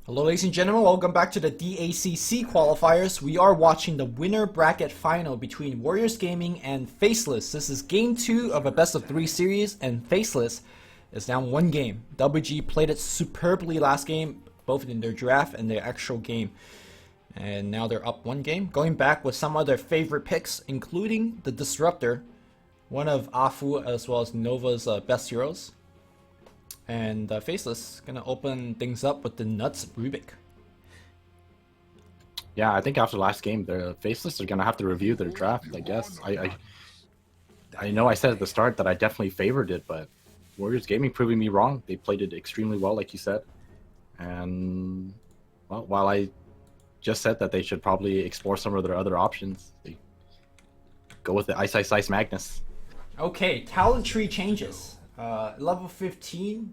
Hello ladies and gentlemen, welcome back to the DACC qualifiers. We are watching the winner bracket final between Warriors Gaming and Faceless. This is game 2 of a best of 3 series, and Faceless is down 1 game. WG played it superbly last game, both in their draft and their actual game. And now they're up 1 game, going back with some of their favorite picks, including the Disruptor, one of Afu as well as Nova's best heroes. And Faceless gonna open things up with the Nuts Rubik. Yeah, I think after last game, the Faceless are gonna have to review their draft. I guess I know I said at the start that I definitely favored it, but Warriors Gaming proving me wrong. They played it extremely well, like you said. And well, while I just said that they should probably explore some of their other options, they go with the Ice Magnus. Okay, talent tree changes. Level 15,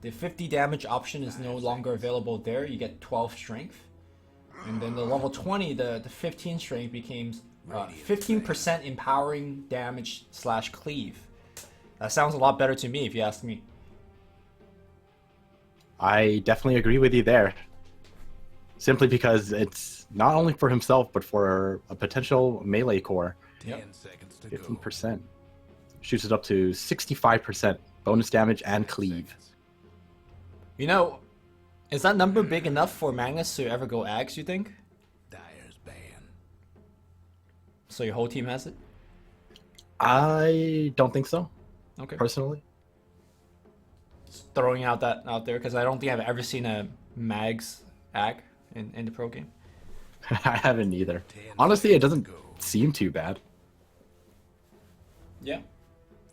the 50 damage option is no longer available there. You get 12 strength. And then the level 20, the 15 strength becomes 15% empowering damage / cleave. That sounds a lot better to me if you ask me. I definitely agree with you there. Simply because it's not only for himself, but for a potential melee core. Yep. 15%. Shoots it up to 65% bonus damage and cleave. You know, is that number big enough for Magnus to ever go Ags, you think? Dyer's ban. So your whole team has it? I don't think so. Okay. Personally. Just throwing out that out there, because I don't think I've ever seen a Mags Ag in the pro game. I haven't either. Honestly, it doesn't seem too bad. Yeah.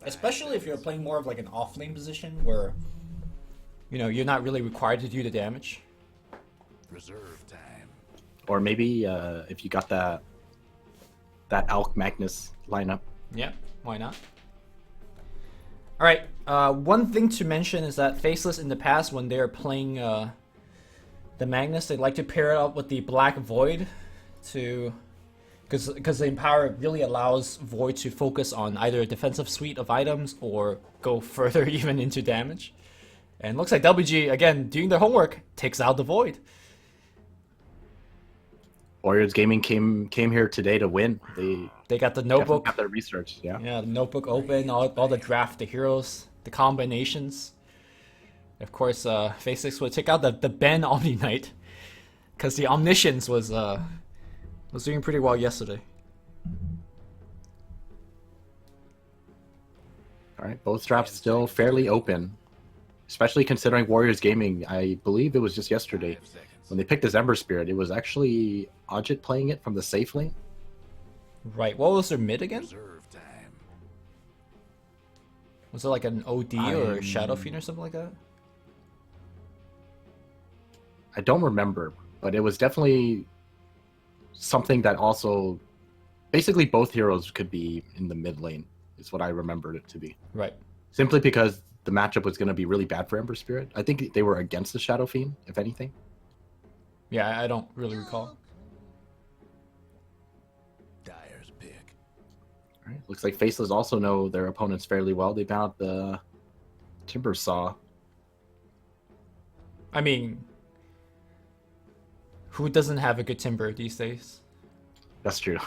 Especially if you're playing more of like an off-lane position where, you know, you're not really required to do the damage. Reserve time. Or maybe if you got that Alk Magnus lineup. Yeah, why not? Alright, one thing to mention is that Faceless in the past, when they're playing the Magnus, they like to pair it up with the Black Void to... Because the Empower really allows Void to focus on either a defensive suite of items or go further even into damage. And looks like WG, again, doing their homework, takes out the Void. Warriors Gaming came here today to win. They got the notebook. Got their research, yeah. Yeah, the notebook open, all the draft, the heroes, the combinations. Of course, Faceless would take out the Ben Omni Knight, because the Omniscience was doing pretty well yesterday. Alright, both drafts still fairly open. Especially considering Warriors Gaming, I believe it was just yesterday. When they picked this Ember Spirit, it was actually Ajit playing it from the safe lane. Right, what was their mid again? Reserve time. Was it like an OD or Shadow Fiend or something like that? I don't remember, but it was definitely something that also... Basically, both heroes could be in the mid lane, is what I remembered it to be. Right. Simply Simply because the matchup was going to be really bad for Ember Spirit. I think they were against the Shadow Fiend, if anything. Yeah, I don't really recall. Dyer's pick. All right. Looks like Faceless also know their opponents fairly well. They found the Timber Saw. I mean, who doesn't have a good Timber these days? That's true.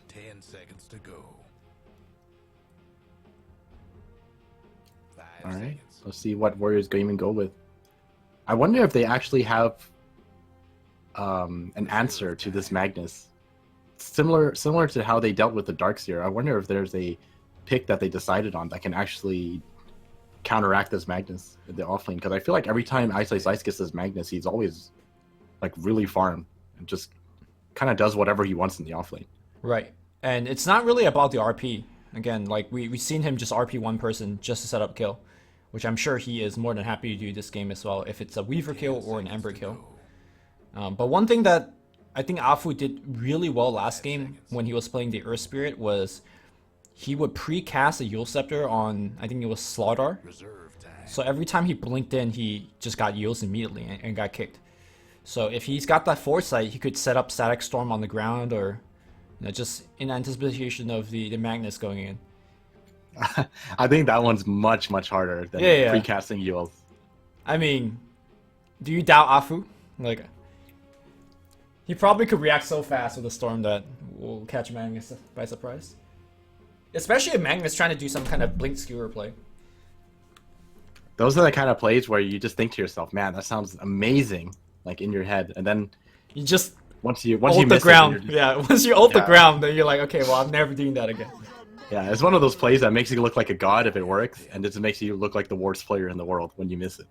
10 seconds to go. 5 All right. seconds. Let's see what Warriors Gaming go with. I wonder if they actually have an answer to this Magnus. Similar to how they dealt with the Darkseer. I wonder if there's a pick that they decided on that can actually counteract this Magnus in the offlane. Because I feel like every time Ice gets this Magnus, he's always like really farm and just kind of does whatever he wants in the offlane. Right. And it's not really about the RP. Again, like we've seen him just RP one person just to set up kill, which I'm sure he is more than happy to do this game as well, if it's a Weaver kill or an Ember kill. But one thing that I think Afu did really well last game when he was playing the Earth Spirit was he would pre-cast a Yule Scepter on, I think it was Slaughdar. Reserve time. So every time he blinked in, he just got Yules immediately and got kicked. So if he's got that foresight, he could set up Static Storm on the ground, or just in anticipation of the Magnus going in. I think that one's much harder than Yeah. precasting Yules. I mean, Do you doubt Afu? Like, he probably could react so fast with a storm that will catch Magnus by surprise. Especially if Magnus trying to do some kind of blink skewer play. Those are the kind of plays where you just think to yourself, man, that sounds amazing, like in your head, and then You just once you ult the miss ground. it, then Yeah, once you ult the Yeah. ground, then you're like, okay, well, I'm never doing that again. yeah, it's one of those plays that makes you look like a god if it works, and it just makes you look like the worst player in the world when you miss it.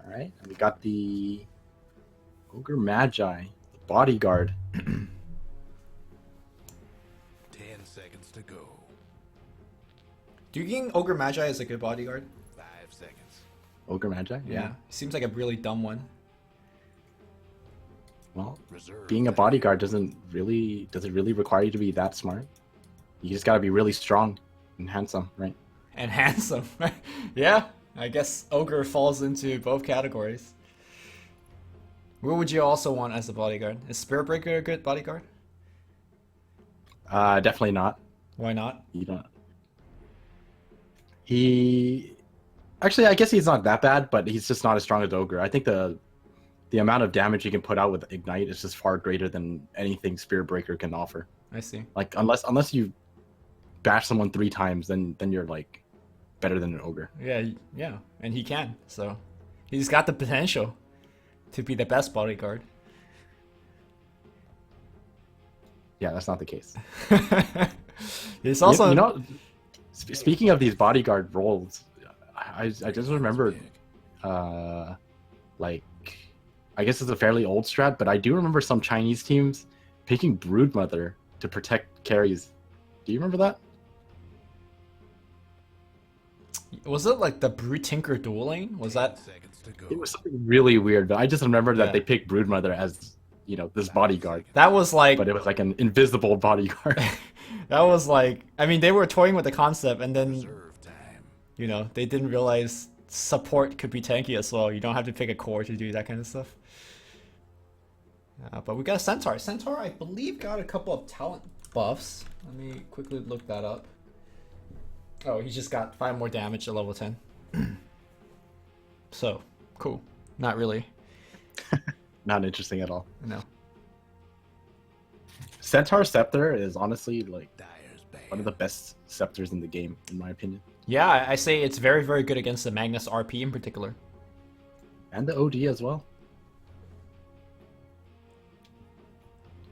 All right, we got the Ogre Magi, the bodyguard. 10 seconds to go. Do you think Ogre Magi is a good bodyguard? 5 seconds. Ogre Magi, yeah. Seems like a really dumb one. Well, Reserve being a time. bodyguard does it really require you to be that smart? You just gotta be really strong and handsome, right? And handsome. Yeah, I guess Ogre falls into both categories. What would you also want as a bodyguard? Is Spirit Breaker a good bodyguard? Definitely not. Why not? You don't. He actually, I guess he's not that bad, but he's just not as strong as Ogre. I think the amount of damage he can put out with Ignite is just far greater than anything Spirit Breaker can offer. I see. Like unless you bash someone 3 times, then you're like better than an Ogre. Yeah, and he can. So he's got the potential to be the best bodyguard. Yeah, that's not the case. It's also Speaking of these bodyguard roles, I just remembered, like, I guess it's a fairly old strat, but I do remember some Chinese teams picking Broodmother to protect carries. Do you remember that? was it like the Brute Tinker duel lane? Was 10 that? seconds to go. It was something really weird, but I just remember that Yeah. they picked Broodmother as, this bodyguard, That was like but it was like an invisible bodyguard. that was like I mean they were toying with the concept and then Reserve time. they didn't realize support could be tanky as well. You don't have to pick a core to do that kind of stuff. But we got a Centaur. Centaur, I believe, got a couple of talent buffs. Let me quickly look that up. Oh, he just got 5 more damage at level 10. So, cool. Not really. Not interesting at all. No. Centaur Scepter is honestly like Dyer's bad. one of the best scepters in the game, in my opinion. Yeah, I say it's very, very good against the Magnus RP in particular. And the OD as well.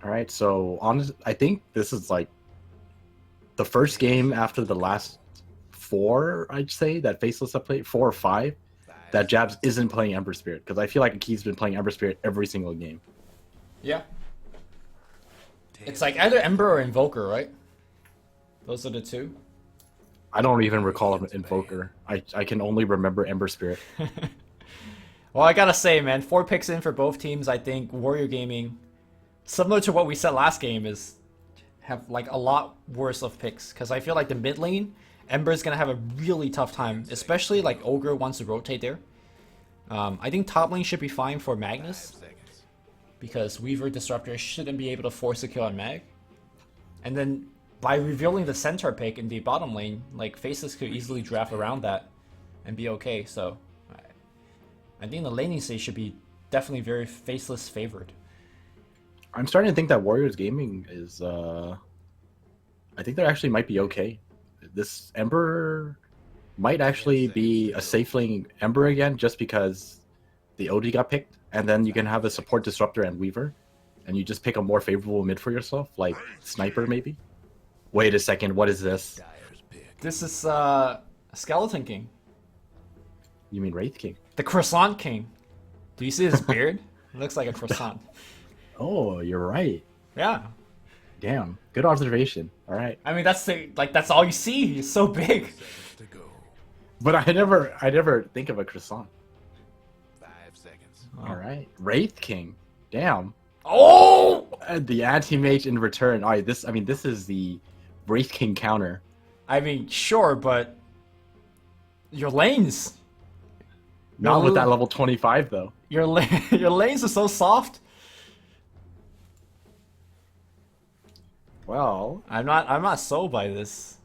Alright, so I think this is like the first game after the last 4, I'd say, that Faceless have played, 4 or 5, that Jabs isn't playing Ember Spirit, because I feel like he's been playing Ember Spirit every single game. Yeah. It's like either Ember or Invoker, right? Those are the 2. I don't even recall an Invoker. I can only remember Ember Spirit. Well, I gotta say, man, 4 picks in for both teams. I think Warrior Gaming, similar to what we said last game, have like a lot worse of picks. Because I feel like the mid lane, Ember's gonna have a really tough time, especially like Ogre wants to rotate there. I think top lane should be fine for 5 Magnus, seconds. because Weaver Disruptor shouldn't be able to force a kill on Mag. And then by revealing the Centaur pick in the bottom lane, like Faceless could easily draft around that and be okay. So I think the laning stage should be definitely very Faceless favored. I'm starting to think that Warriors Gaming is, I think they actually might be okay. This Ember might actually be a safe lane Ember again, just because the OD got picked, and then you can have a support Disruptor and Weaver, and you just pick a more favorable mid for yourself, like Sniper maybe. Wait a second, what is this? Dyer's pick. This is Skeleton King, You mean Wraith King? the Croissant King. Do you see his beard? It looks like a croissant. Oh, you're right. Yeah. Damn, good observation. All right, I mean, that's all you see. He's so big. Seconds to go. but I never think of a croissant. 5 seconds. All right, Wraith King. Damn. Oh! The anti-mage in return. All right, this is the Wraith King counter. I mean, sure, but your lanes, Not with Ooh. that level 25 though. your lanes are so soft. Well, I'm not sold by this.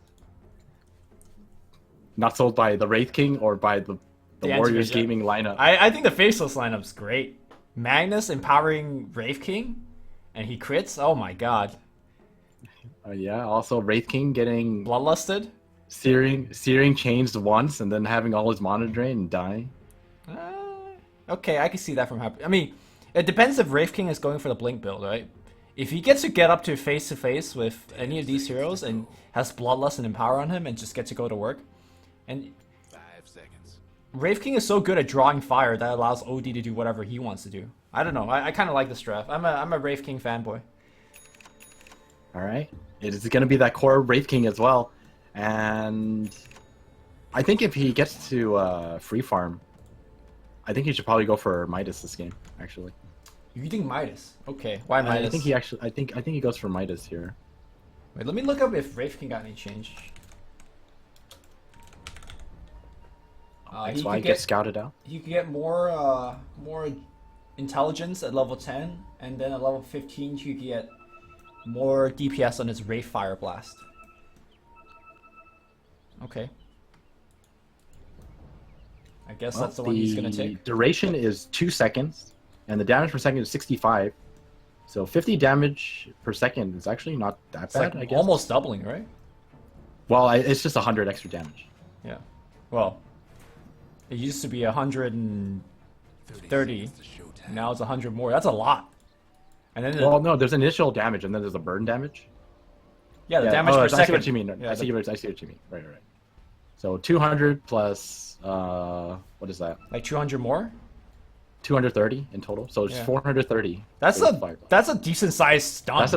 not sold by the Wraith King or by the Warriors Anti-Mage, yeah. Gaming lineup. I think the Faceless lineup's great. Magnus empowering Wraith King, and he crits. Oh my god. Yeah. Also, Wraith King getting Bloodlusted. searing changed once and then having all his mana drain and dying. Okay, I can see that from happening. I mean, it depends if Wraith King is going for the Blink build, right? If he gets to get up to face with any of these heroes and has Bloodlust and Empower on him and just get to go to work, and 5 seconds. Wraith King is so good at drawing fire that allows OD to do whatever he wants to do. I don't know. I kind of like this draft. I'm a Wraith King fanboy. All right. It is going to be that core Wraith King as well. And I think if he gets to free farm, I think he should probably go for Midas this game, actually. You think Midas? Okay. Why Midas? I think he actually I think he goes for Midas here. Wait, let me look up if Wraith King got any change. That's why he gets scouted out. He can get more intelligence at level 10, and then at level 15 he can get more DPS on his Wraith Fire Blast. Okay. I guess that's the one he's gonna take. Duration is 2 seconds, and the damage per second is 65. So 50 damage per second is actually not that It's bad, like I guess. almost doubling, right? Well, it's just 100 extra damage. Yeah. Well, it used to be 130. seconds to showtime. Now it's 100 more. That's a lot. And then Well, no, there's initial damage, and then there's a burn damage. yeah, the Yeah, damage per I second. see what you mean. Yeah, I see what you mean. Right. So 200 plus what is that? like 200 more. 230 in total. So it's Yeah. 430. That's for a Fireball. decent sized stun. That's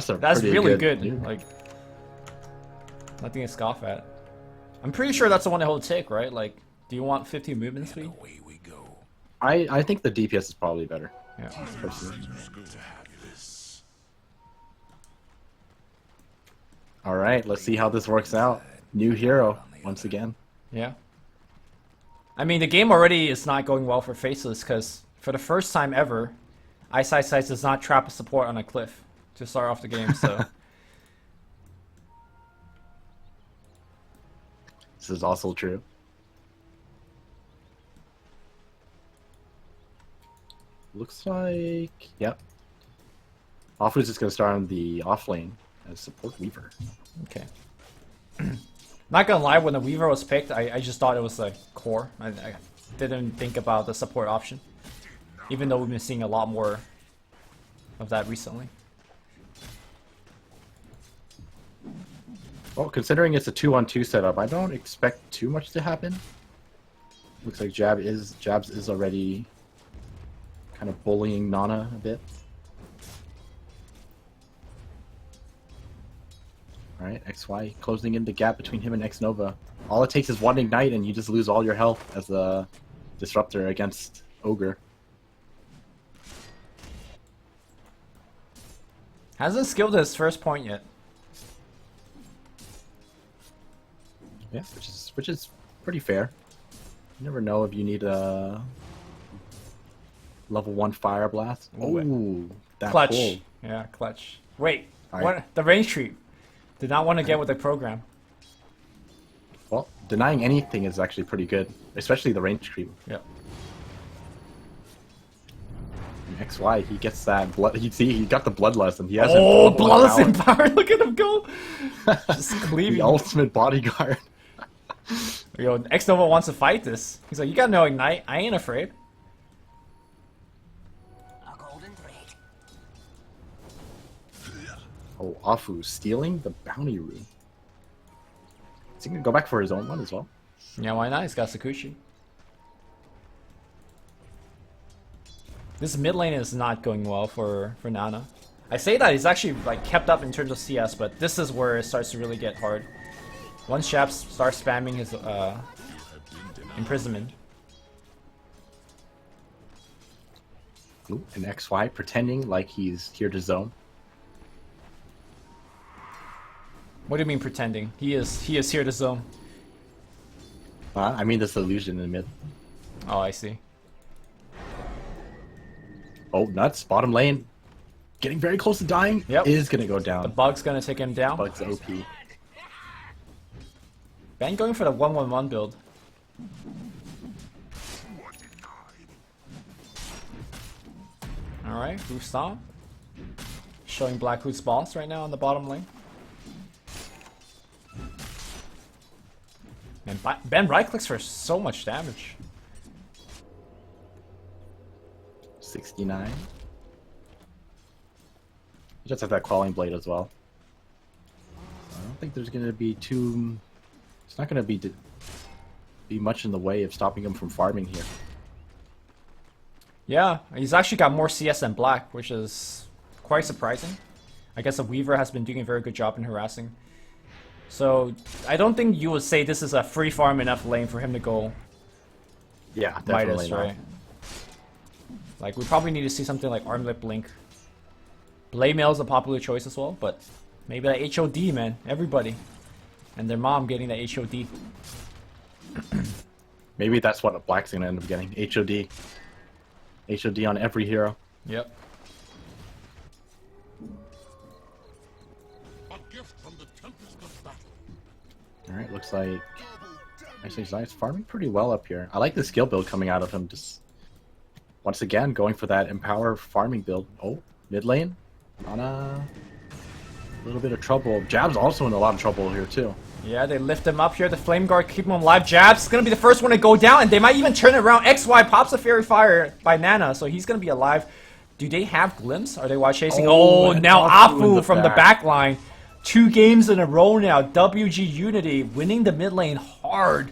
That's pretty really good. dude. Like nothing to scoff at. I'm pretty sure that's the one that he'll take, right? Like, do you want 50 movement speed? Away we go. I think the DPS is probably better. Yeah. Personally. Good to have this. All right, let's see how this works out. New hero once again. Yeah. I mean, the game already is not going well for Faceless because for the first time ever, Eyesight Sights does not trap a support on a cliff to start off the game. So This is also true. Looks like, yep. Afu's just gonna start on the off lane as support Weaver. okay. Not gonna lie, when the Weaver was picked, I just thought it was like core. I didn't think about the support option, even though we've been seeing a lot more of that recently. Well, considering it's a 2-on-2 setup, I don't expect too much to happen. Looks like Jabs is already kind of bullying Nana a bit. Alright, XY closing in the gap between him and X Nova. All it takes is one ignite and you just lose all your health as a disruptor against Ogre. Hasn't skilled his first point yet. Yeah, which is pretty fair. You never know if you need a level 1 Fire Blast. Ooh, that Clutch. pull. Yeah, clutch. Wait, Alright. what? The range creep. Did not want to get with the program. Well, denying anything is actually pretty good, especially the range creep. Yep. And XY, he gets that blood. He got the bloodlust, and he has Oh, level one Bloodless power. Empower! Look at him go! Just cleaving. The ultimate bodyguard. Yo, X Nova wants to fight this. He's like, you got no ignite. I ain't afraid. A golden thread. Oh, Afu stealing the bounty rune. Is he gonna go back for his own one as well? Yeah, why not? He's got Sakushi. This mid lane is not going well for Nana. I say that he's actually like kept up in terms of CS, but this is where it starts to really get hard. Once Shaps starts spamming his imprisonment. Ooh, and XY pretending like he's here to zone. What do you mean pretending? He is here to zone. I mean this illusion in the mid. Oh, I see. Oh, nuts! Bottom lane, getting very close to dying. Yep. Is gonna go The down. bug's gonna take him down. Bug's OP. Ben going for the 1-1-1 build. Alright, Roof Stomp. Showing Black who's boss right now on the bottom lane. Man, Ben right clicks for so much damage. 69. He just has that crawling blade as well. I don't think there's gonna be too. It's not gonna be much in the way of stopping him from farming here. Yeah, he's actually got more CS than Black, which is quite surprising. I guess the Weaver has been doing a very good job in harassing. So I don't think you would say this is a free farm enough lane for him to go. Yeah, definitely Midas, not. right? Like we probably need to see something like Armlet Blink. Blaymail is a popular choice as well, but maybe that HOD, man. Everybody and their mom getting the HOD. Maybe that's what Black's gonna end up getting. HOD. HOD on every hero. Yep. Alright, looks like actually Zion's farming pretty well up here. I like the skill build coming out of him. Just once again going for that empower farming build. Oh, mid lane. On a little bit of trouble. Jab's also in a lot of trouble here too. Yeah, they lift him up here. The Flame Guard keep him alive. Jab's gonna be the first one to go down, and they might even turn it around. XY pops a Fairy Fire by Nana, so he's gonna be alive. Do they have glimpse? Are they while chasing? Oh, and now Afu Afu from the back line. 2 games in a row now. WG.Unity winning the mid lane hard.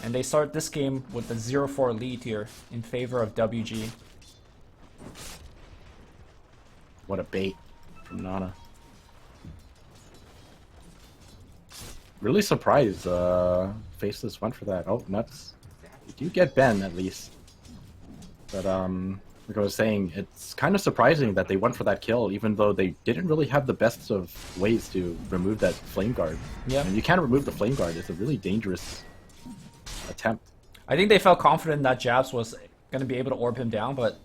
And they start this game with the 0-4 lead here in favor of WG. What a bait from Nana. Really surprised Faceless went for that. Oh, nuts. You do get Ben at least. But like I was saying, it's kind of surprising that they went for that kill, even though they didn't really have the best of ways to remove that Flame Guard. Yeah. And you can't remove the Flame Guard. It's a really dangerous attempt. I think they felt confident that Jabs was going to be able to orb him down, but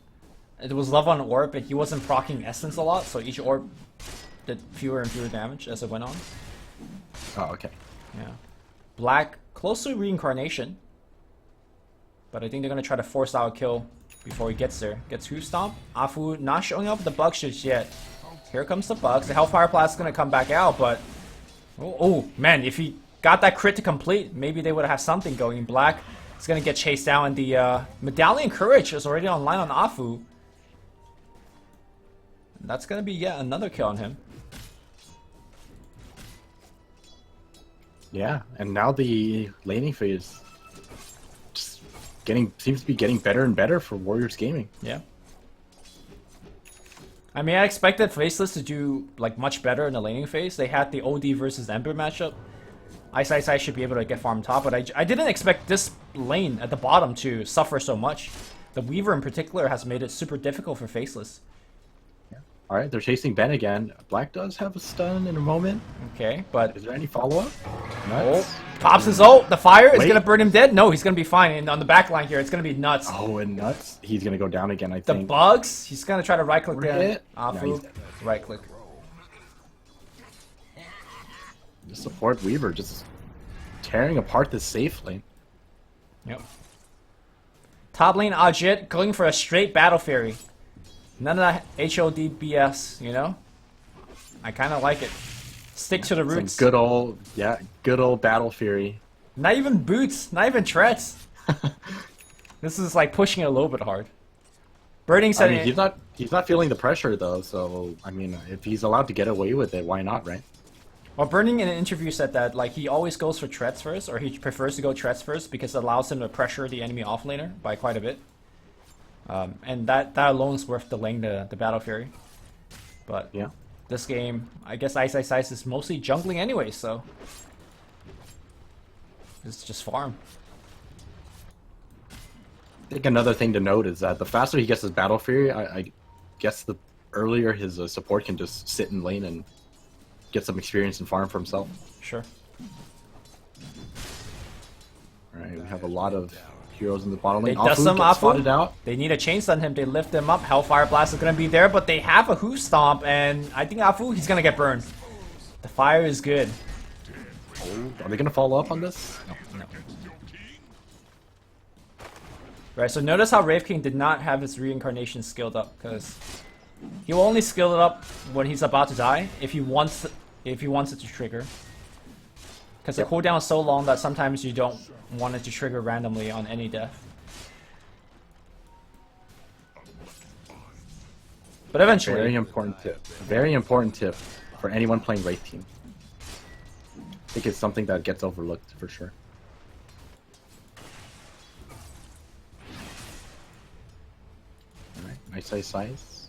it was love on orb, but he wasn't proccing Essence a lot, so each orb did fewer and fewer damage as it went on. Oh, okay. Yeah. Black, close to reincarnation. But I think they're going to try to force out a kill before he gets there. Gets Hoof Stomp. Afu not showing up with the bugs just yet. Here comes the bugs. The Hellfire Blast is going to come back out, but... Oh, man, if he got that crit to complete, maybe they would have something going. Black is going to get chased down, and the Medallion Courage is already online on Afu. That's going to be yet another kill on him. Yeah, and now the laning phase just seems to be getting better and better for Warriors Gaming. Yeah. I mean, I expected Faceless to do like much better in the laning phase. They had the OD versus Ember matchup. Ice should be able to get farm top, but I didn't expect this lane at the bottom to suffer so much. The Weaver in particular has made it super difficult for Faceless. All right, they're chasing Ben again. Black does have a stun in a moment. Okay, but... Is there any follow-up? Oh, pops his ult. The fire is Wait. going to burn him dead. No, he's going to be fine. And on the back line here, it's going to be nuts. Oh, and nuts. He's going to go down again, I The think. bugs. He's going to try to right-click Forget. it. Afu. No, he's dead. Right-click. The support Weaver just tearing apart this safe lane. Yep. Top lane Ajit going for a straight Battle Fairy. None of that HOD BS, you know? I kind of like it. Stick to the roots. Some good old Battle Fury. Not even boots, not even treads. This is like pushing it a little bit hard. Birding said I mean, he's not feeling the pressure though, so I mean, if he's allowed to get away with it, why not, right? Well, Burning in an interview said that like he always goes for treads first, or he prefers to go treads first because it allows him to pressure the enemy offlaner by quite a bit. And that alone is worth delaying the Battle Fury. But Yeah. this game, I guess Ice is mostly jungling anyway, so it's just farm. I think another thing to note is that the faster he gets his Battle Fury, I guess the earlier his support can just sit in lane and get some experience and farm for himself. Sure. Alright, we have a lot of heroes in the bottom They lane. dust him, gets Afu. spotted out. They need a chain stun him. They lift him up. Hellfire Blast is going to be there, but they have a Hoof Stomp, and I think Afu, he's going to get burned. The fire is good. Oh, are they gonna follow up on this? No. Right, so notice how Wraith King did not have his reincarnation skilled up, because he will only skill it up when he's about to die if he wants it to trigger. Because the cooldown is so long that sometimes you don't want it to trigger randomly on any death. But eventually. Very important tip. Very important tip for anyone playing Wraith Team. I think it's something that gets overlooked for sure. Alright, nice size.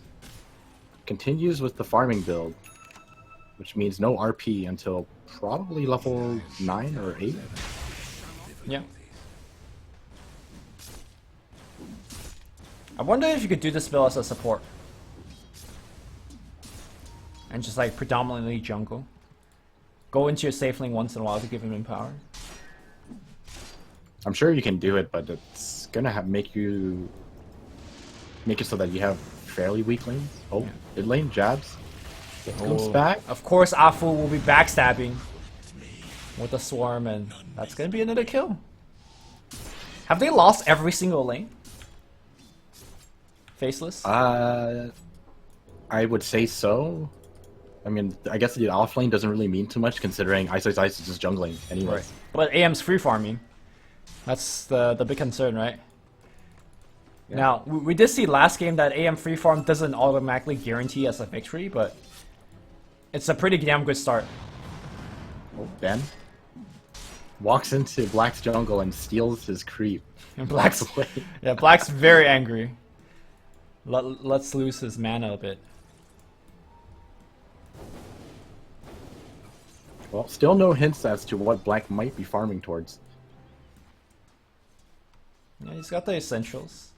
Continues with the farming build, which means no RP until probably level 9 or 8. Yeah. I wonder if you could do this build as a support. And just like predominantly jungle. Go into your safe lane once in a while to give him power. I'm sure you can do it, but it's gonna make it so that you have fairly weak lanes. Oh, Yeah. mid lane jabs. Comes back. Of course, Afu will be backstabbing with a swarm, and that's gonna be another kill. Have they lost every single lane? Faceless? I would say so. I mean, I guess the off lane doesn't really mean too much considering Ice is just jungling anyways. Right. But AM's free farming. That's the big concern, right? Yeah. Now, we did see last game that AM free farm doesn't automatically guarantee us a victory, but it's a pretty damn good start. Oh, Ben walks into Black's jungle and steals his creep. And Black's away. yeah, Black's very angry. Let's lose his mana a bit. Well, still no hints as to what Black might be farming towards. Yeah, he's got the essentials.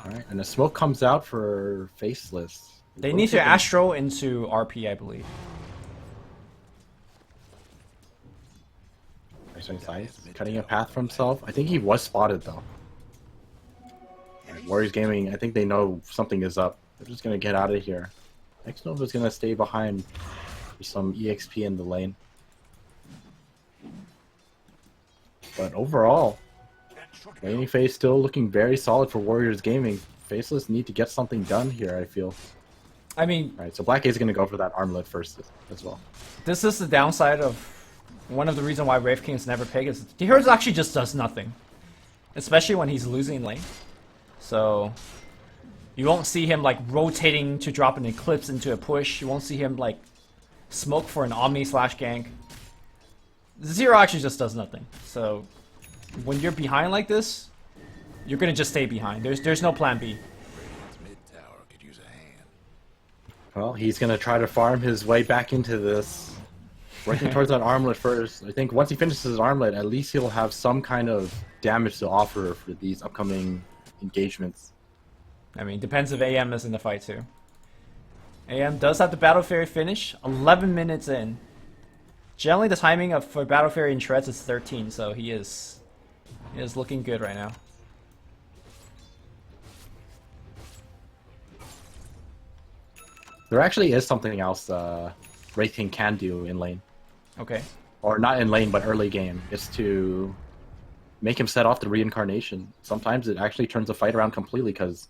Alright, and the smoke comes out for Faceless. They need to Astro into RP, I believe. Nice. Cutting a path for himself. I think he was spotted though. Alright, Warriors Gaming, I think they know something is up. They're just gonna get out of here. Next Nova's gonna stay behind for some EXP in the lane. But overall, laning phase still looking very solid for Warriors Gaming. Faceless need to get something done here, I feel. I mean, Alright, so Black is gonna go for that armlet first as well. this is the downside of one of the reasons why Wraith King's never pick is the hero actually just does nothing. Especially when he's losing lane. So you won't see him like rotating to drop an Eclipse into a push. You won't see him like smoke for an Omni slash gank. Zero actually just does nothing. So when you're behind like this, you're gonna just stay behind. There's no plan B. Mid tower could use a hand. Well, he's gonna try to farm his way back into this. Working towards that armlet first. I think once he finishes his armlet, at least he'll have some kind of damage to offer for these upcoming engagements. I mean, depends if AM is in the fight too. AM does have the Battle Fairy finish, 11 minutes in. Generally, the timing for Battle Fairy and Shreds is 13, so he is looking good right now. There actually is something else Wraith King can do in lane. Okay. Or not in lane, but early game. It's to make him set off the reincarnation. Sometimes it actually turns the fight around completely because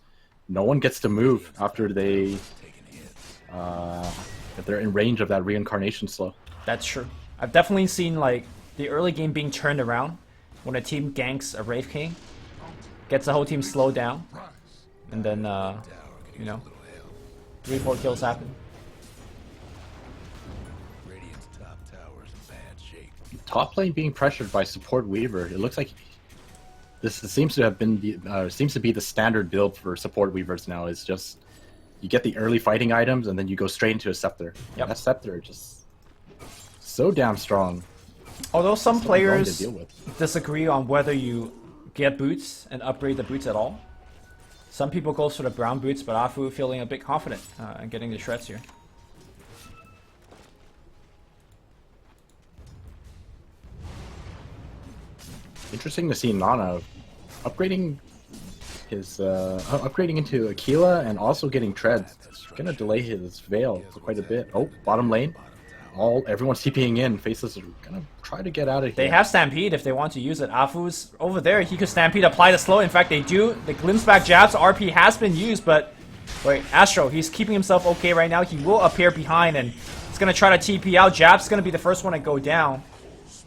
no one gets to move after they if they're in range of that reincarnation slow. That's true. I've definitely seen like the early game being turned around when a team ganks a Wraith King, gets the whole team slowed down, and then you know, 3-4 kills happen. Radiant's top tower's in bad shape. Top lane being pressured by support Weaver. It looks like this seems to have been seems to be the standard build for support Weavers now. Is just you get the early fighting items and then you go straight into a scepter. Yep. That scepter just so damn strong. Although some So annoying to players deal with. disagree on whether you get boots and upgrade the boots at all. Some people go for the brown boots, but Afu feeling a bit confident in getting the shreds here. Interesting to see Nana upgrading his upgrading into Aquila and also getting treads. It's gonna delay his Veil for quite a bit. Oh, bottom lane. Everyone's TPing in. Faceless are gonna try to get out of here. They have Stampede if they want to use it. Afu's over there. He could Stampede, apply the slow. In fact, they do. The glimpse back jabs. RP has been used, but wait, Astro, he's keeping himself okay right now. He will appear behind, and he's gonna try to TP out. Jab's gonna be the first one to go down.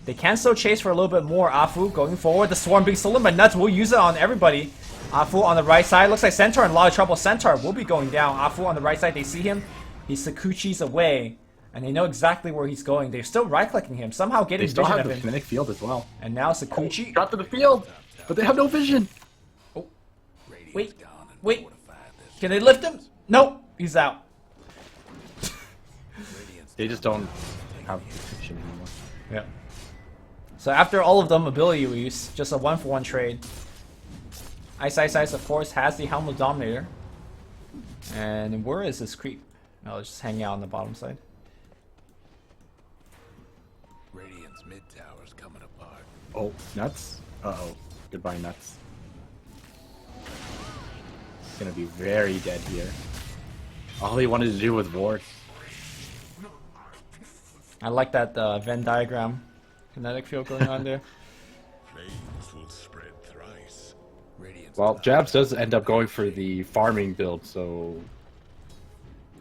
They can still chase for a little bit more. Afu going forward. The Swarm being stolen, but Nuts will use it on everybody. Afu on the right side. Looks like Centaur in a lot of trouble. Centaur will be going down. Afu on the right side. They see him. He Sakuchi's away. And they know exactly where he's going. They're still right-clicking him. Somehow getting They still vision have of the him. kinetic field as well. And now Sakuchi. Got to the field, but they have no vision. Oh. Wait. Wait. Can they lift him? Nope. He's out. They just don't have vision anymore. Yeah. So after all of them ability use, just a 1-for-1 trade. Ice, of course, has the Helm of Dominator. And where is this creep? No, it's just hanging out on the bottom side. Radiant's mid tower's coming apart. Oh, Nuts. Uh-oh. Goodbye, Nuts. He's gonna be very dead here. All he wanted to do was ward. I like that Venn diagram kinetic field going on there. Flames will spread thrice. Radiant's Well, Jabs does end up going for the farming build, so...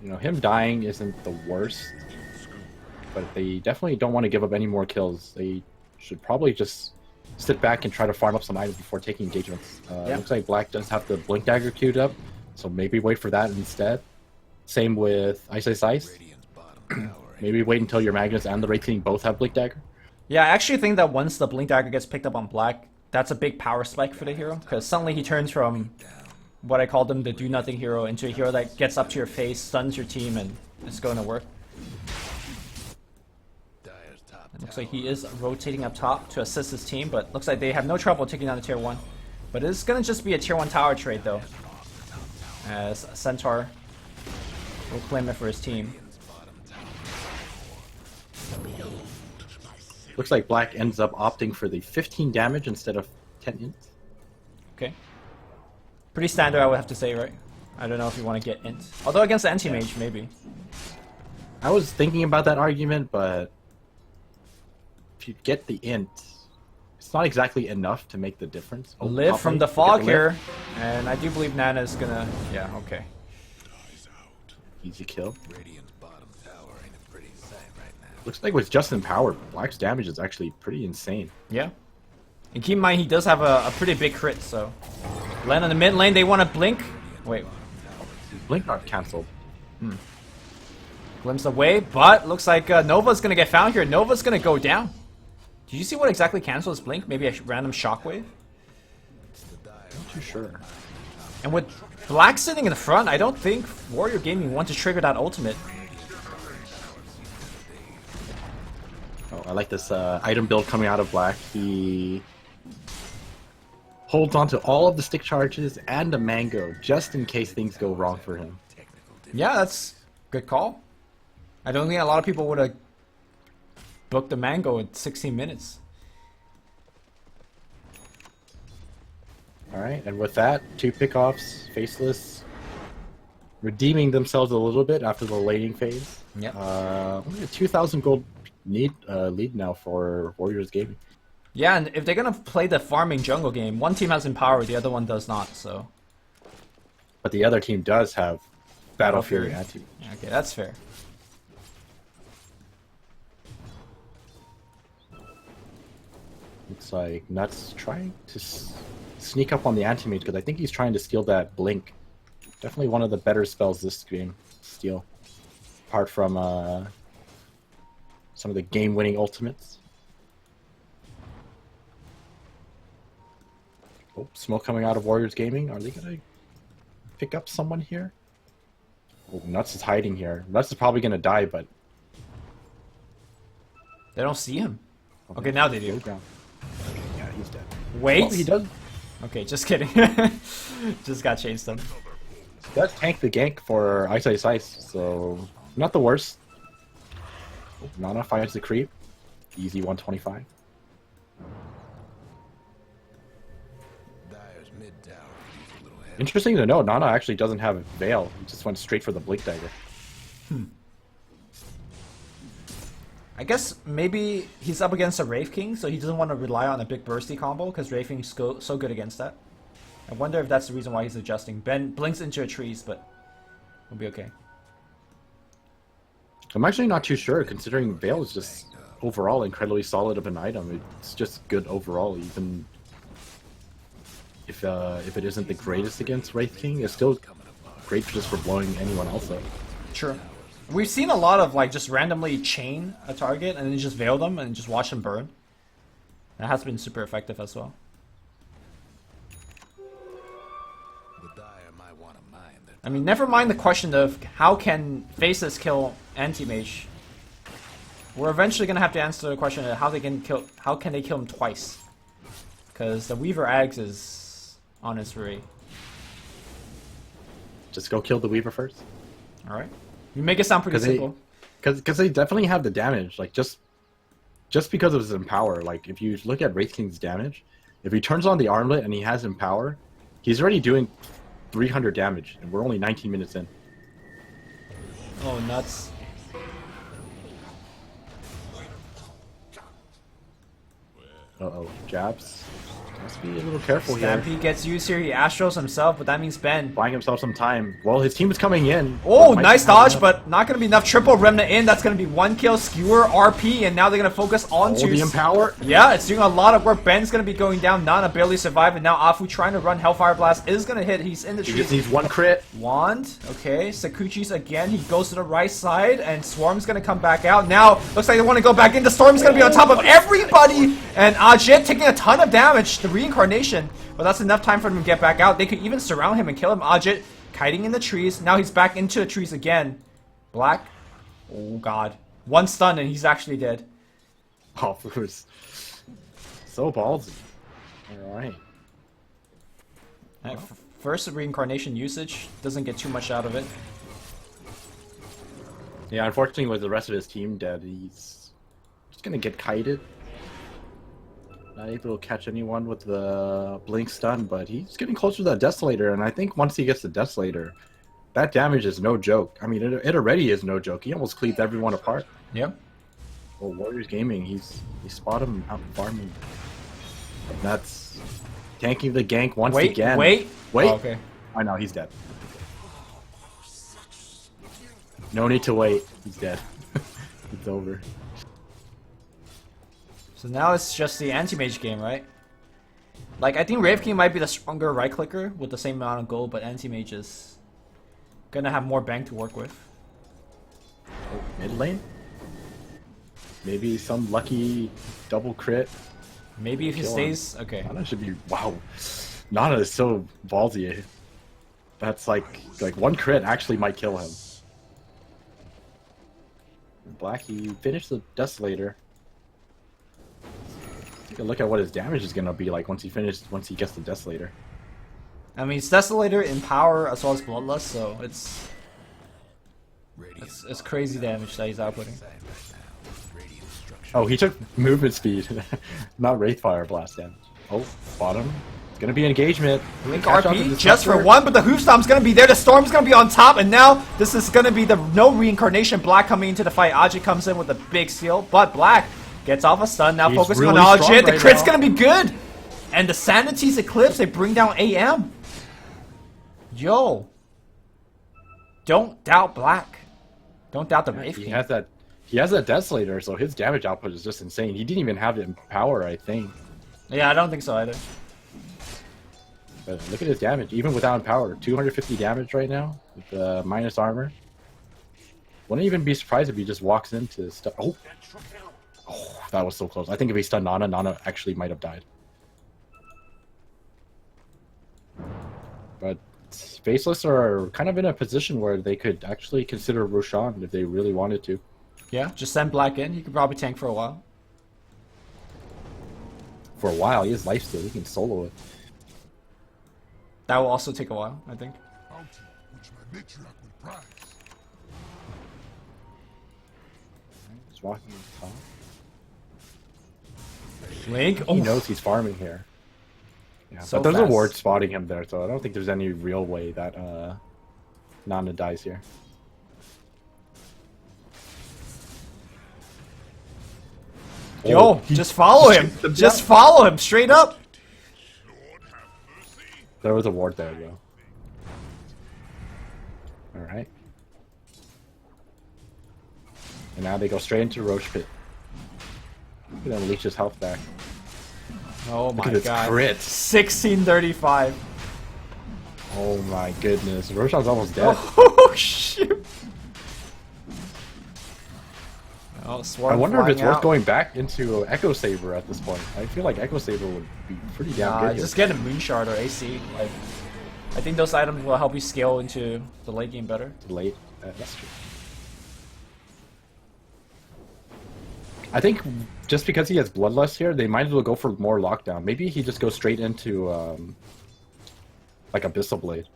You know, him dying isn't the worst. But they definitely don't want to give up any more kills. They should probably just sit back and try to farm up some items before taking engagements. Yeah. Looks like Black does have the Blink Dagger queued up, so maybe wait for that instead. Same with Ice. Radiant's bottom tower. Maybe wait until your Magnus and the Wraith King both have Blink Dagger. Yeah, I actually think that once the Blink Dagger gets picked up on Black, that's a big power spike for the hero. Because suddenly he turns from what I called him the do-nothing hero into a hero that gets up to your face, stuns your team, and it's going to work. Dire's top Looks like he is rotating up top to assist his team, but looks like they have no trouble taking down the tier 1. But it's going to just be a tier 1 tower trade though, as Centaur will claim it for his team. Looks like Black ends up opting for the 15 damage instead of 10 int. Okay. Pretty standard, I would have to say, right? I don't know if you want to get int. Although against the anti-mage, maybe. I was thinking about that argument, but if you get the int, it's not exactly enough to make the difference. Oh, Live top from lane, the look at fog live. here, and I do believe Nana's gonna... Yeah, okay. eyes out. Easy kill. Radiant's bottom tower ain't a pretty sight right now. Looks like with just empowered, Black's damage is actually pretty insane. Yeah. And keep in mind, he does have a pretty big crit, so... Land on the mid lane, they want to blink. Wait, Blink not cancelled. glimpse away, but looks like Nova's gonna get found here. Nova's gonna go down. Did you see what exactly cancels blink? Maybe a random shockwave? Not too sure. And with Black sitting in the front, I don't think Warrior Gaming want to trigger that ultimate. Oh, I like this item build coming out of Black. He holds on to all of the stick charges and a mango just in case things go wrong for him. Yeah, that's a good call. I don't think a lot of people would have booked the mango in 16 minutes. Alright, and with that, 2 pickoffs, Faceless redeeming themselves a little bit after the laning phase. Yep. Only a 2,000 gold lead now for Warriors Gaming. Yeah, and if they're gonna play the farming jungle game, one team has Empower, the other one does not, so... But the other team does have Battle Fury anti. Okay, that's fair. Looks like Nuts trying to sneak up on the anti-mage because I think he's trying to steal that blink. Definitely one of the better spells this game to steal. Apart from some of the game-winning ultimates. Oh, smoke coming out of Warriors Gaming. Are they gonna pick up someone here? Oh, Nuts is hiding here. Nuts is probably gonna die, but They don't see him. Okay, now they do. down. Yeah, he's dead. Wait! Well, he does Okay, just kidding. Just got chased them. does tank the gank for Ice, so not the worst. Oh, Nana finds the creep. Easy 125. Dire's mid tower could use a little Interesting to know, Nana actually doesn't have a Veil. He just went straight for the Blink Dagger. I guess maybe he's up against a Wraith King, so he doesn't want to rely on a big bursty combo because Wraith King's so good against that. I wonder if that's the reason why he's adjusting. Ben blinks into a trees, but we'll be okay. I'm actually not too sure, considering Veil is just overall incredibly solid of an item. It's just good overall, even if it isn't the greatest against Wraith King. It's still great just for blowing anyone else up. Sure. We've seen a lot of like just randomly chain a target and then just veil them and just watch them burn. That has been super effective as well. The Dire might want to mine that. I mean, never mind the question of how can Faceless kill Anti-Mage. We're eventually gonna have to answer the question of how can they kill him twice? Because the Weaver Ags is on its way. Just go kill the Weaver first. Alright. You make it sound pretty simple. Because they definitely have the damage. Like, just because of his Empower. Like, if you look at Wraith King's damage, if he turns on the armlet and he has Empower, he's already doing 300 damage, and we're only 19 minutes in. Oh, nuts. Uh-oh, jabs. Must be a little careful here. Stampede gets used here. He Astros himself, but that means Ben. Buying himself some time. Well, his team is coming in. Oh, Might nice have dodge, enough. but not going to be enough. Triple Remnant in. That's going to be one kill. Skewer, RP, and now they're going to focus on Oh, the Empower. Yeah, it's doing a lot of work. Ben's going to be going down. Nana barely survived, and now Afu trying to run Hellfire Blast is going to hit. He's in the He tree. just needs one crit. Wand. Okay, Sakuchi's again. He goes to the right side, and Swarm's going to come back out. Now, looks like they want to go back in. The Storm's going to be on top of everybody, and Ajit taking a ton of damage. The reincarnation. But that's enough time for him to get back out. They could even surround him and kill him. Ajit kiting in the trees. Now he's back into the trees again. Black. Oh, God. One stun, and he's actually dead. Oh, Bruce. So ballsy. Alright. First reincarnation usage. Doesn't get too much out of it. Yeah, unfortunately, with the rest of his team dead, he's just gonna get kited. Not able to catch anyone with the blink stun, but he's getting closer to that Desolator, and I think once he gets the Desolator, that damage is no joke. I mean, it already is no joke. He almost cleaved everyone apart. Yep. Well, Warriors Gaming, he spot him out farming. And that's tanking the gank once again. Wait. Wait. Oh, okay. I know, he's dead. No need to wait. He's dead. It's over. So now it's just the anti-mage game, right? Like, I think Wraith King might be the stronger right clicker with the same amount of gold, but anti-mage is gonna have more bang to work with. Oh, mid lane? Maybe some lucky double crit. Maybe if he Kill stays... Okay. Nana should be... Wow. Nana is so ballsy. That's like one crit actually might kill him. Black, he finished the Desolator. Take a look at what his damage is gonna be like once he gets the Desolator. I mean, it's Desolator in power as well as Bloodlust, so it's crazy damage that he's outputting. Oh, he took movement speed, not Wraithfire Blast damage. Oh, bottom. It's gonna be engagement. Blink Catch on to RP the just for Disruptor. one, but the Hoof Stomp's gonna be there. The Storm's gonna be on top, and now this is gonna be the no reincarnation. Black coming into the fight. Ajit comes in with a big steal, but Black gets off a stun. Now He's focusing really on strong Ajit. The right crit's now. gonna be good, and the Sanity's Eclipse. They bring down AM. Yo, don't doubt Black. Don't doubt the Wraith He King. has that Desolator, so his damage output is just insane. He didn't even have it in power, I think. Yeah, I don't think so either. But look at his damage, even without power. 250 damage right now with minus armor. Wouldn't even be surprised if he just walks into stuff. Oh, that was so close. I think if he stunned Nana, Nana actually might have died. But Faceless are kind of in a position where they could actually consider Roshan if they really wanted to. Yeah, just send Black in. He could probably tank for a while. For a while, he has lifesteal. He can solo it. That will also take a while, I think. Bounty, which my matriarch will prize. He's walking on top. Link. He Oh, knows he's farming here. Yeah, So but there's a fast. ward spotting him there, so I don't think there's any real way that Nana dies here. Yo, Oh, he just follow him. shoots them Just down. follow him straight up. There was a ward there, though. Alright. And now they go straight into Roche Pit. We're gonna leech his health back. Oh my Look at this god. crit. 1635. Oh my goodness. Roshan's almost dead. Oh shit. Oh, Swarm I wonder if it's flying worth out. going back into Echo Saber at this point. I feel like Echo Saber would be pretty damn good here. Just get a Moon Shard or AC. Like, I think those items will help you scale into the late game better. Late. That's true. I think just because he has Bloodlust here, they might as well go for more lockdown. Maybe he just goes straight into like Abyssal Blade.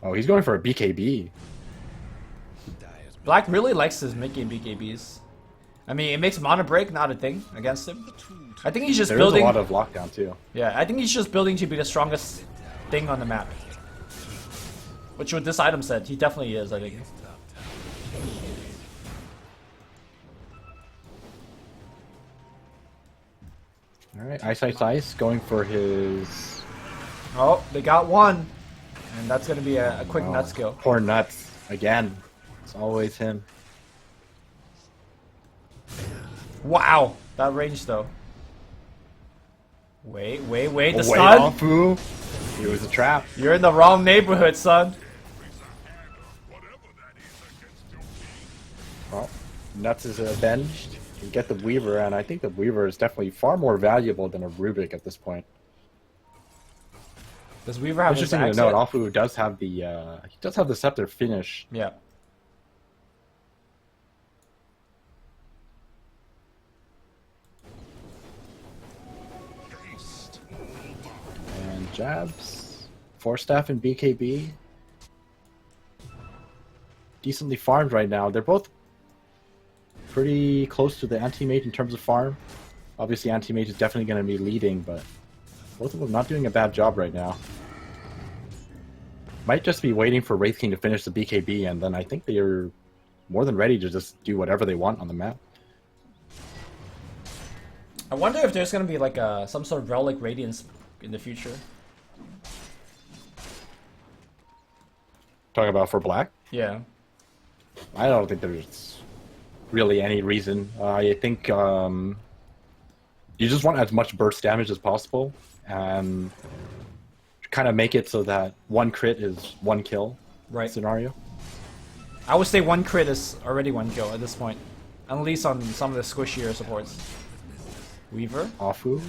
Oh, he's going for a BKB. Black really likes his mid-game BKBs. I mean, it makes Mana Break not a thing against him. I think he's just There is building... a lot of lockdown too. Yeah, I think he's just building to be the strongest thing on the map. Which what this item said, he definitely is, I think. Alright, Ice going for his... Oh, they got one. And that's going to be a quick nut skill. Poor Nuts. Again. It's always him. Wow, that range though. Wait, the Oh, stun? wait, Afu. It was a trap. You're in the wrong neighborhood, son. Well, Nuts is avenged. You get the Weaver, and I think the Weaver is definitely far more valuable than a Rubik at this point. Does Weaver have his Interesting to axe note, yet? Afu does have the he does have the Scepter finish. Yeah. And jabs. Force Staff and BKB. Decently farmed right now. They're both pretty close to the Anti-Mage in terms of farm. Obviously, Anti-Mage is definitely going to be leading, but both of them not doing a bad job right now. Might just be waiting for Wraith King to finish the BKB, and then I think they are more than ready to just do whatever they want on the map. I wonder if there's gonna be like some sort of relic radiance in the future. Talk about for Black? Yeah. I don't think there's really any reason. I think you just want as much burst damage as possible, and kind of make it so that one crit is one kill Right. scenario. I would say one crit is already one kill at this point. At least on some of the squishier supports. Weaver. Afu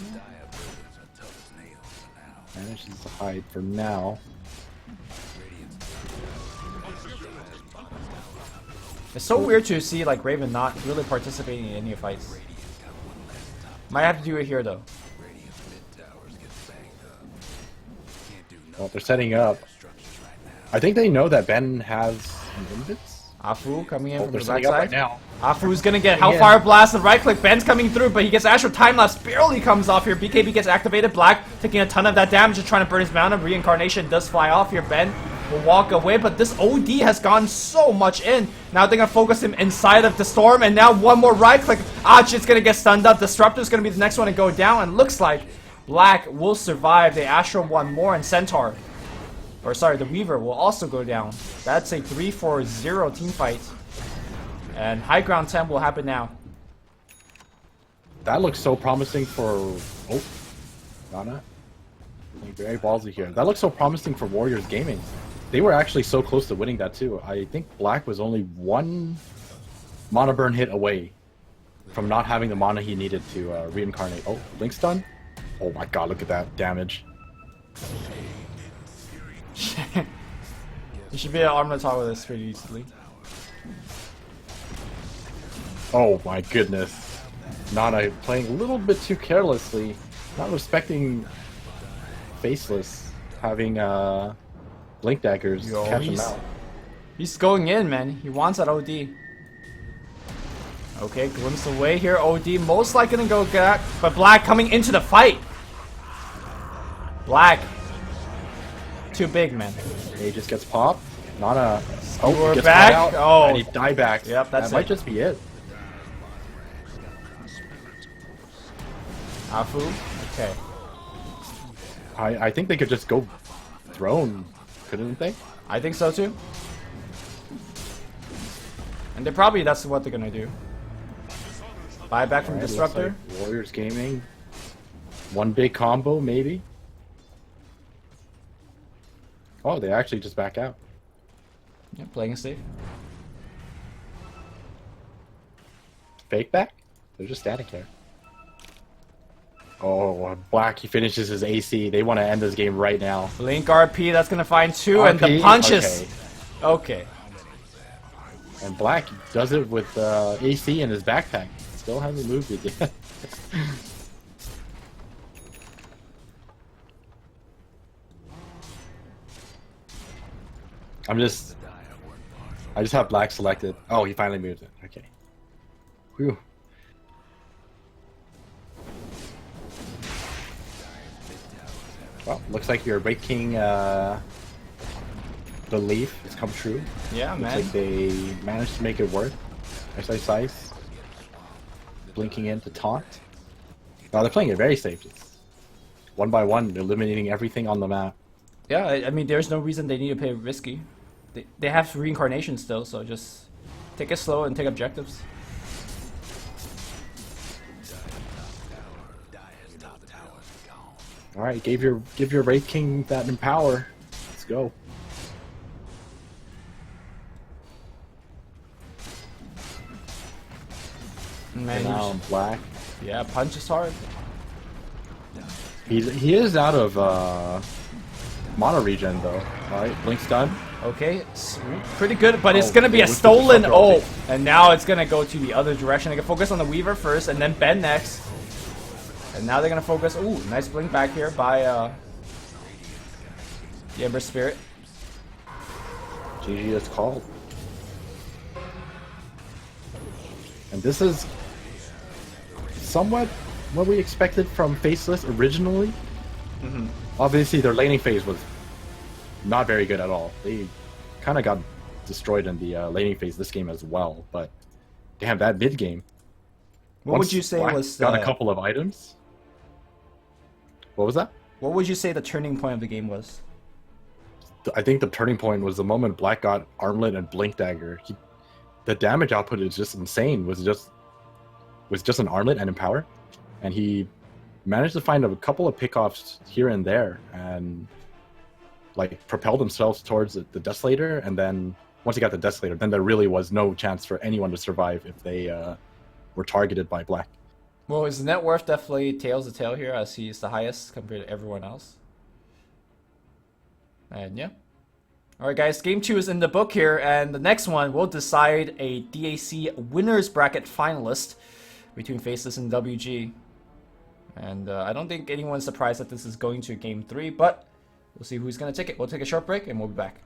manages to hide for now. It's so weird to see like Raven not really participating in any fights. Might have to do it here though. Well, they're setting up. I think they know that Ben has an Invis. Afu coming in Oh, from they're the setting up right backside. now. Afu's gonna get Hellfire Blast and right click. Ben's coming through, but he gets Astral Time Lapse. Barely comes off here. BKB gets activated. Black taking a ton of that damage, just trying to burn his mana. Reincarnation does fly off here. Ben will walk away, but this OD has gone so much in. Now they're gonna focus him inside of the storm, and now one more right click. It's gonna get stunned up. Disruptor's gonna be the next one to go down, and looks like Black will survive. The Astral one more, and Centaur. Or sorry, the Weaver will also go down. That's a 3-4-0 team fight. And high ground 10 will happen now. That looks so promising for... Oh, Ghana. Very ballsy here. That looks so promising for Warriors Gaming. They were actually so close to winning that too. I think Black was only one mana burn hit away from not having the mana he needed to reincarnate. Oh, Link stun? Oh my god, look at that damage. You should be able to armor top with this pretty easily. Oh my goodness. Nana playing a little bit too carelessly. Not respecting Faceless. Having Blink Daggers catch him out. He's going in, man. He wants that OD. Okay, glimpse away here. OD most likely gonna go back, but Black coming into the fight. Black. Too big, man. He just gets popped. Not a. We're he gets back. caught out, Oh. and he die backs. Yep, that's that might it. just be it. Afu. Okay. I think they could just go throne, couldn't they? I think so too. And that's what they're gonna do. Buy back from Alright, Disruptor. looks like Warriors Gaming. One big combo, maybe. Oh, they actually just back out. Yeah, playing it safe. Fake back? They're just static here. Oh, Black, he finishes his AC. They want to end this game right now. Blink RP, that's gonna find two, and the RP? punches. Okay. And Black does it with AC in his backpack. Still hasn't moved it yet. I just have Black selected. Oh, he finally moved it. Okay. Whew. Well, looks like your Wraith King belief has come true. Yeah, Looks man. like they managed to make it work. Ice. Blinking in to taunt. No, they're playing it very safe. Just one by one, eliminating everything on the map. Yeah, I mean, there's no reason they need to play risky. They have reincarnation still, so just take it slow and take objectives. All right, give your Wraith King that empower. Let's go. Man, And now Black. yeah, punch is hard. He is out of mono regen though. All right, Blink's done. Okay, pretty good, but it's Oh, gonna be a it was stolen the ult, disruptor. and now it's gonna go to the other direction. They can focus on the Weaver first, and then Ben next. And now they're gonna focus. Ooh, nice blink back here by the Ember Spirit. GG is called. And this is somewhat what we expected from Faceless originally. Obviously, their laning phase was not very good at all. They kind of got destroyed in the laning phase this game as well. But damn, that mid game. What would you say was got a couple of items? What was that? What would you say the turning point of the game was? I think the turning point was the moment Black got Armlet and Blink Dagger. The damage output is just insane. Was just an Armlet and Empower, and he managed to find a couple of pickoffs here and there, and like propel themselves towards the Desolator. And then once he got the Desolator, then there really was no chance for anyone to survive if they were targeted by Black. Well, his net worth definitely tails the tail here, as he's the highest compared to everyone else. And yeah. Alright guys, game 2 is in the book here, and the next one will decide a DAC winners bracket finalist between Faceless and WG. And I don't think anyone's surprised that this is going to game 3, but we'll see who's going to take it. We'll take a short break and we'll be back.